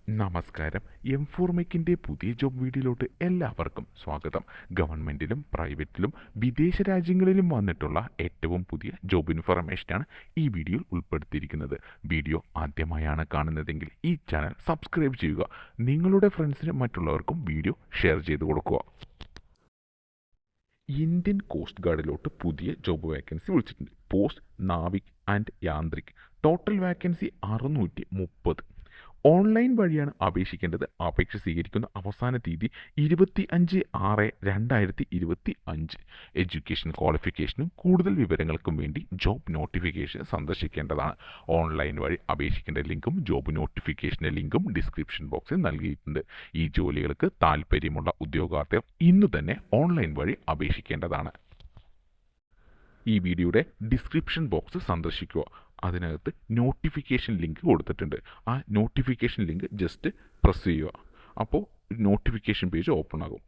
നമസ്കാരം. എംഫോർമെക്കിൻ്റെ പുതിയ ജോബ് വീഡിയോയിലോട്ട് എല്ലാവർക്കും സ്വാഗതം. ഗവൺമെൻറ്റിലും പ്രൈവറ്റിലും വിദേശ രാജ്യങ്ങളിലും വന്നിട്ടുള്ള ഏറ്റവും പുതിയ ജോബ് ഇൻഫർമേഷനാണ് ഈ വീഡിയോയിൽ ഉൾപ്പെടുത്തിയിരിക്കുന്നത്. വീഡിയോ ആദ്യമായാണ് കാണുന്നതെങ്കിൽ ഈ ചാനൽ സബ്സ്ക്രൈബ് ചെയ്യുക. നിങ്ങളുടെ ഫ്രണ്ട്സിനും മറ്റുള്ളവർക്കും വീഡിയോ ഷെയർ ചെയ്ത് കൊടുക്കുക. ഇന്ത്യൻ കോസ്റ്റ് ഗാർഡിലോട്ട് പുതിയ ജോബ് വേക്കൻസി വിളിച്ചിട്ടുണ്ട്. Post Navik and Yantrik. Total vacancy 630. Online വഴിയാണ് അപേക്ഷിക്കേണ്ടത്. അപേക്ഷ സ്വീകരിക്കുന്ന അവസാന തീയതി 25/6/2025. എഡ്യൂക്കേഷൻ ക്വാളിഫിക്കേഷനും കൂടുതൽ വിവരങ്ങൾക്കും വേണ്ടി ജോബ് നോട്ടിഫിക്കേഷൻ സന്ദർശിക്കേണ്ടതാണ്. ഓൺലൈൻ വഴി അപേക്ഷിക്കേണ്ട ലിങ്കും ജോബ് നോട്ടിഫിക്കേഷൻ്റെ ലിങ്കും ഡിസ്ക്രിപ്ഷൻ ബോക്സിൽ നൽകിയിട്ടുണ്ട്. ഈ ജോലികൾക്ക് താൽപ്പര്യമുള്ള ഉദ്യോഗാർത്ഥികൾ ഇന്നു തന്നെ ഓൺലൈൻ വഴി അപേക്ഷിക്കേണ്ടതാണ്. ഈ വീഡിയോയുടെ ഡിസ്ക്രിപ്ഷൻ ബോക്സ് സന്ദർശിക്കുക. അതിനകത്ത് നോട്ടിഫിക്കേഷൻ ലിങ്ക് കൊടുത്തിട്ടുണ്ട്. ആ നോട്ടിഫിക്കേഷൻ ലിങ്ക് ജസ്റ്റ് പ്രസ് ചെയ്യുക. അപ്പോൾ നോട്ടിഫിക്കേഷൻ പേജ് ഓപ്പൺ ആകും.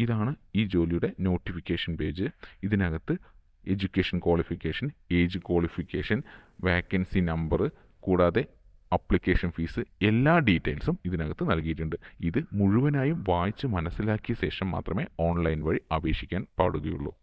ഇതാണ് ഈ ജോലിയുടെ നോട്ടിഫിക്കേഷൻ പേജ്. ഇതിനകത്ത് education qualification, age qualification, vacancy number, കൂടാതെ അപ്ലിക്കേഷൻ ഫീസ്, എല്ലാ ഡീറ്റെയിൽസും ഇതിനകത്ത് നൽകിയിട്ടുണ്ട്. ഇത് മുഴുവനായും വായിച്ച് മനസ്സിലാക്കിയ ശേഷം മാത്രമേ ഓൺലൈൻ വഴി അപേക്ഷിക്കാൻ പാടുകയുള്ളൂ.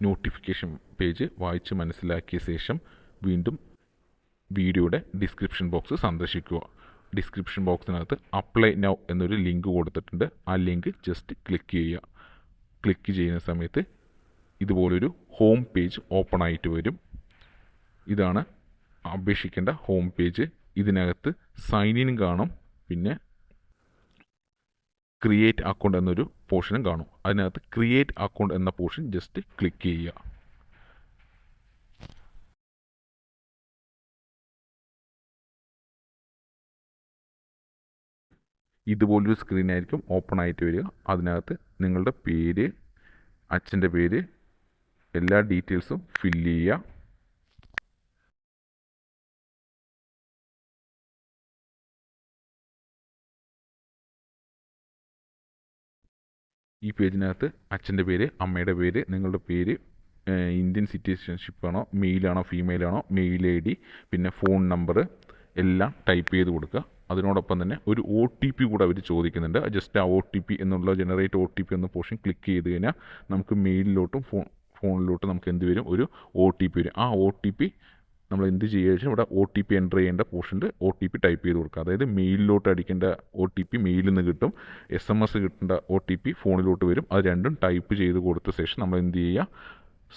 നോട്ടിഫിക്കേഷൻ പേജ് വായിച്ച് മനസ്സിലാക്കിയ ശേഷം വീണ്ടും വീഡിയോയുടെ ഡിസ്ക്രിപ്ഷൻ ബോക്സ് സന്ദർശിക്കുക. ഡിസ്ക്രിപ്ഷൻ ബോക്സിനകത്ത് അപ്ലൈ നൗ എന്നൊരു ലിങ്ക് കൊടുത്തിട്ടുണ്ട്. ആ ലിങ്ക് ജസ്റ്റ് ക്ലിക്ക് ചെയ്യുക. ക്ലിക്ക് ചെയ്യുന്ന സമയത്ത് ഇതുപോലൊരു ഹോം പേജ് ഓപ്പൺ ആയിട്ട് വരും. ഇതാണ് അപേക്ഷിക്കേണ്ട ഹോം പേജ്. ഇതിനകത്ത് സൈൻ ഇൻ കാണും, പിന്നെ ക്രിയേറ്റ് അക്കൗണ്ട് എന്നൊരു പോർഷനും കാണും. അതിനകത്ത് ക്രിയേറ്റ് അക്കൗണ്ട് എന്ന പോർഷൻ ജസ്റ്റ് ക്ലിക്ക് ചെയ്യുക. ഇതുപോലൊരു സ്ക്രീനായിരിക്കും ഓപ്പൺ ആയിട്ട് വരിക. അതിനകത്ത് നിങ്ങളുടെ പേര്, അച്ഛൻ്റെ പേര്, എല്ലാ ഡീറ്റെയിൽസും ഫില്ല് ചെയ്യുക. ഈ പേജിനകത്ത് അച്ഛൻ്റെ പേര്, അമ്മയുടെ പേര്, നിങ്ങളുടെ പേര്, ഇന്ത്യൻ സിറ്റിസൺഷിപ്പാണോ, മെയിലാണോ ഫീമെയിലാണോ, മെയിൽ ID, പിന്നെ ഫോൺ നമ്പർ എല്ലാം ടൈപ്പ് ചെയ്ത് കൊടുക്കുക. അതിനോടൊപ്പം തന്നെ ഒരു OTP കൂടെ അവർ ചോദിക്കുന്നുണ്ട്. ജസ്റ്റ് ആ OTP എന്നുള്ള ജനറേറ്റ് OTP എന്ന പോർഷൻ ക്ലിക്ക് ചെയ്ത് കഴിഞ്ഞാൽ നമുക്ക് മെയിലിലോട്ടും ഫോണിലോട്ടും നമുക്ക് എന്ത് വരും, ഒരു OTP വരും. ആ OTP നമ്മൾ എന്ത് ചെയ്യുക വെച്ചാൽ ഇവിടെ OTP എൻ്റർ ചെയ്യേണ്ട പോർഷനിൽ OTP ടൈപ്പ് ചെയ്ത് കൊടുക്കുക. അതായത് മെയിലിലോട്ട് അടിക്കേണ്ട OTP മെയിലിൽ നിന്ന് കിട്ടും, SMS കിട്ടേണ്ട OTP ഫോണിലോട്ട് വരും. അത് രണ്ടും ടൈപ്പ് ചെയ്ത് കൊടുത്ത ശേഷം നമ്മൾ എന്ത് ചെയ്യുക,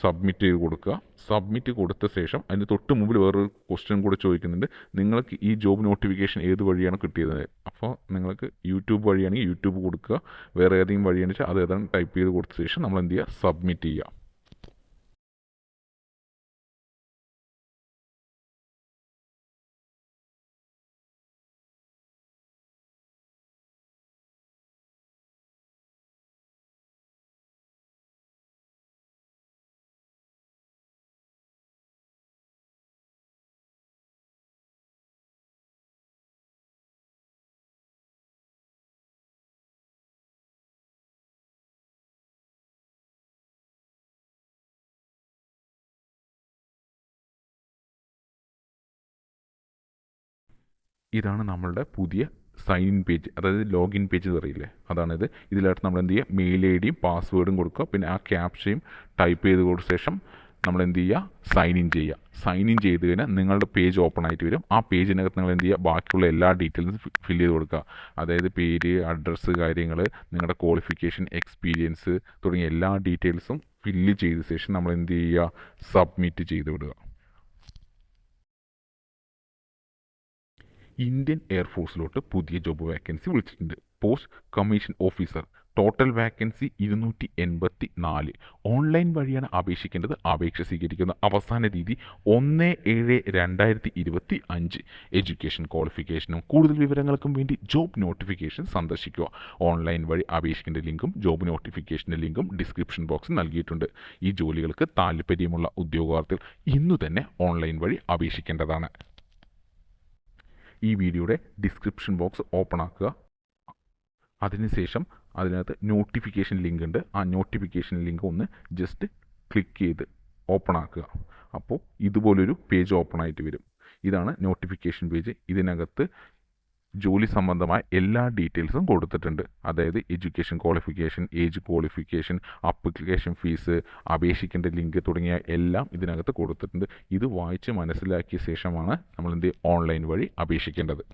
സബ്മിറ്റ് ചെയ്ത് കൊടുക്കുക. സബ്മിറ്റ് കൊടുത്ത ശേഷം അതിന് തൊട്ട് മുമ്പിൽ വേറൊരു ക്വസ്റ്റ്യൻ കൂടെ ചോദിക്കുന്നുണ്ട്, നിങ്ങൾക്ക് ഈ ജോബ് നോട്ടിഫിക്കേഷൻ ഏത് വഴിയാണ് കിട്ടിയത്. അപ്പോൾ നിങ്ങൾക്ക് യൂട്യൂബ് വഴിയാണെങ്കിൽ യൂട്യൂബ് കൊടുക്കുക. വേറെ ഏതെങ്കിലും വഴിയാണെന്ന് വെച്ചാൽ അത് ഏതാണ് ടൈപ്പ് ചെയ്ത് കൊടുത്ത ശേഷം നമ്മൾ എന്ത് ചെയ്യുക, സബ്മിറ്റ് ചെയ്യുക. ഇതാണ് നമ്മളുടെ പുതിയ സൈൻ ഇൻ പേജ്, അതായത് ലോഗിൻ പേജ് എന്ന് പറയില്ലേ, അതാണിത്. ഇതിലായിട്ട് നമ്മൾ എന്ത് ചെയ്യുക, മെയിൽ ഐ ഡിയും പാസ്വേഡും കൊടുക്കുക, പിന്നെ ആ ക്യാപ്ഷയും ടൈപ്പ് ചെയ്ത് കൊടുത്ത ശേഷം നമ്മൾ എന്ത് ചെയ്യുക, സൈൻ ഇൻ ചെയ്യുക. സൈൻ ഇൻ ചെയ്ത് കഴിഞ്ഞാൽ നിങ്ങളുടെ പേജ് ഓപ്പൺ ആയിട്ട് വരും. ആ പേജിനകത്ത് നിങ്ങൾ എന്ത് ചെയ്യുക, ബാക്കിയുള്ള എല്ലാ ഡീറ്റെയിൽസും ഫില്ല് ചെയ്ത് കൊടുക്കുക. അതായത് പേര്, അഡ്രസ്സ്, കാര്യങ്ങൾ, നിങ്ങളുടെ ക്വാളിഫിക്കേഷൻ, എക്സ്പീരിയൻസ് തുടങ്ങിയ എല്ലാ ഡീറ്റെയിൽസും ഫില്ല് ചെയ്ത ശേഷം നമ്മൾ എന്ത് ചെയ്യുക, സബ്മിറ്റ് ചെയ്ത് വിടുക. ഇന്ത്യൻ എയർഫോഴ്സിലോട്ട് പുതിയ ജോബ് വാക്കൻസി വിളിച്ചിട്ടുണ്ട്. Post commission officer. Total vacancy 284. Online വഴിയാണ് അപേക്ഷിക്കേണ്ടത്. അപേക്ഷ സ്വീകരിക്കുന്ന അവസാന തീയതി 1/7/2025. എഡ്യൂക്കേഷൻ ക്വാളിഫിക്കേഷനും കൂടുതൽ വിവരങ്ങൾക്കും വേണ്ടി ജോബ് നോട്ടിഫിക്കേഷൻ സന്ദർശിക്കുക. ഓൺലൈൻ വഴി അപേക്ഷിക്കേണ്ട ലിങ്കും ജോബ് നോട്ടിഫിക്കേഷൻ്റെ ലിങ്കും ഡിസ്ക്രിപ്ഷൻ ബോക്സിൽ നൽകിയിട്ടുണ്ട്. ഈ ജോലികൾക്ക് താല്പര്യമുള്ള ഉദ്യോഗാർത്ഥികൾ ഇന്നു തന്നെ ഓൺലൈൻ വഴി അപേക്ഷിക്കേണ്ടതാണ്. ഈ വീഡിയോയുടെ ഡിസ്ക്രിപ്ഷൻ ബോക്സ് ഓപ്പൺ ആക്കുക. അതിനുശേഷം അതിനകത്ത് നോട്ടിഫിക്കേഷൻ ലിങ്ക് ഉണ്ട്. ആ നോട്ടിഫിക്കേഷൻ ലിങ്ക് ഒന്ന് ജസ്റ്റ് ക്ലിക്ക് ചെയ്ത് ഓപ്പൺ ആക്കുക. അപ്പോൾ ഇതുപോലൊരു പേജ് ഓപ്പൺ ആയിട്ട് വരും. ഇതാണ് നോട്ടിഫിക്കേഷൻ പേജ്. ഇതിനകത്ത് ജോലി സംബന്ധമായ എല്ലാ ഡീറ്റെയിൽസും കൊടുത്തിട്ടുണ്ട്. അതായത് education qualification, age qualification, application fees, അപേക്ഷിക്കേണ്ട ലിങ്ക് തുടങ്ങിയ എല്ലാം ഇതിനകത്ത് കൊടുത്തിട്ടുണ്ട്. ഇത് വായിച്ച് മനസ്സിലാക്കിയ ശേഷമാണ് നമ്മൾ എന്ത് ഓൺലൈൻ വഴി അപേക്ഷിക്കേണ്ടത്.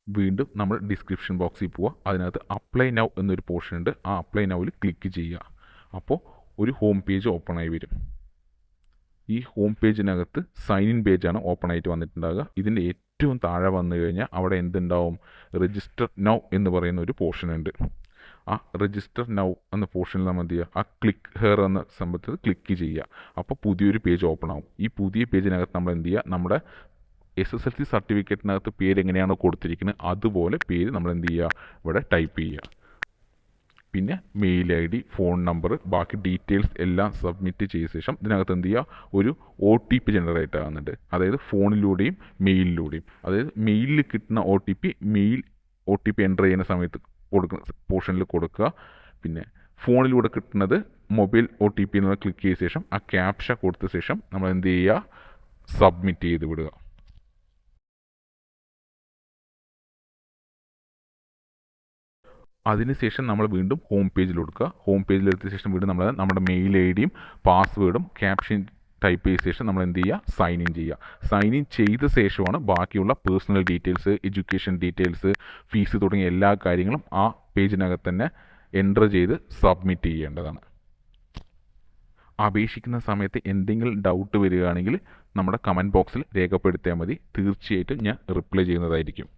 വീണ്ടും നമ്മൾ ഡിസ്ക്രിപ്ഷൻ ബോക്സിൽ പോവുക. അതിനകത്ത് അപ്ലൈ നൗ എന്നൊരു പോർഷൻ ഉണ്ട്. ആ അപ്ലൈ നൗവിൽ ക്ലിക്ക് ചെയ്യുക. അപ്പോൾ ഒരു ഹോം പേജ് ഓപ്പൺ ആയി വരും. ഈ ഹോം പേജിനകത്ത് സൈൻ ഇൻ പേജാണ് ഓപ്പൺ ആയിട്ട് വന്നിട്ടുണ്ടാകുക. ഇതിൻ്റെ ഏറ്റവും താഴെ വന്നു കഴിഞ്ഞാൽ അവിടെ എന്തുണ്ടാവും, രജിസ്റ്റർ നൗ എന്ന് പറയുന്ന ഒരു പോർഷൻ ഉണ്ട്. ആ രജിസ്റ്റർ നൗ എന്ന പോർഷനിൽ നമ്മൾ എന്ത് ചെയ്യുക, ആ ക്ലിക്ക് ഹെയർ എന്ന സംഭവത്തിൽ ക്ലിക്ക് ചെയ്യുക. അപ്പോൾ പുതിയൊരു പേജ് ഓപ്പൺ ആവും. ഈ പുതിയ പേജിനകത്ത് നമ്മൾ എന്ത് ചെയ്യുക, നമ്മുടെ SSLC സർട്ടിഫിക്കറ്റിനകത്ത് പേര് എങ്ങനെയാണോ കൊടുത്തിരിക്കുന്നത് അതുപോലെ പേര് നമ്മൾ എന്ത് ചെയ്യുക, ഇവിടെ ടൈപ്പ് ചെയ്യുക. പിന്നെ മെയിൽ ID, ഫോൺ നമ്പർ, ബാക്കി ഡീറ്റെയിൽസ് എല്ലാം സബ്മിറ്റ് ചെയ്ത ശേഷം ഇതിനകത്ത് എന്ത് ചെയ്യുക, ഒരു OTP ജനറേറ്റ് ആകുന്നുണ്ട്. അതായത് ഫോണിലൂടെയും മെയിലിലൂടെയും. അതായത് മെയിലിൽ കിട്ടുന്ന മെയിൽ OTP എൻ്റർ ചെയ്യുന്ന സമയത്ത് കൊടുക്കുന്ന പോർഷനിൽ കൊടുക്കുക. പിന്നെ ഫോണിലൂടെ കിട്ടുന്നത് മൊബൈൽ OTP എന്ന് ക്ലിക്ക് ചെയ്ത ശേഷം ആ ക്യാപ്ഷ കൊടുത്ത ശേഷം നമ്മൾ എന്ത് ചെയ്യുക, സബ്മിറ്റ് ചെയ്ത് വിടുക. അതിനുശേഷം നമ്മൾ വീണ്ടും ഹോം പേജിൽ കൊടുക്കുക. ഹോം പേജിലെത്തിയ ശേഷം വീണ്ടും നമ്മൾ നമ്മുടെ മെയിൽ IDയും പാസ്വേഡും ക്യാപ്ഷൻ ടൈപ്പ് ചെയ്ത ശേഷം നമ്മൾ എന്ത് ചെയ്യുക, സൈൻ ഇൻ ചെയ്യുക. സൈൻ ഇൻ ചെയ്ത ശേഷമാണ് ബാക്കിയുള്ള personal details, education details, fees തുടങ്ങിയ എല്ലാ കാര്യങ്ങളും ആ പേജിനകത്ത് തന്നെ എൻ്റർ ചെയ്ത് സബ്മിറ്റ് ചെയ്യേണ്ടതാണ്. അപേക്ഷിക്കുന്ന സമയത്ത് എന്തെങ്കിലും ഡൗട്ട് വരികയാണെങ്കിൽ നമ്മുടെ കമൻറ്റ് ബോക്സിൽ രേഖപ്പെടുത്തിയാൽ മതി. തീർച്ചയായിട്ടും ഞാൻ റിപ്ലൈ ചെയ്യുന്നതായിരിക്കും.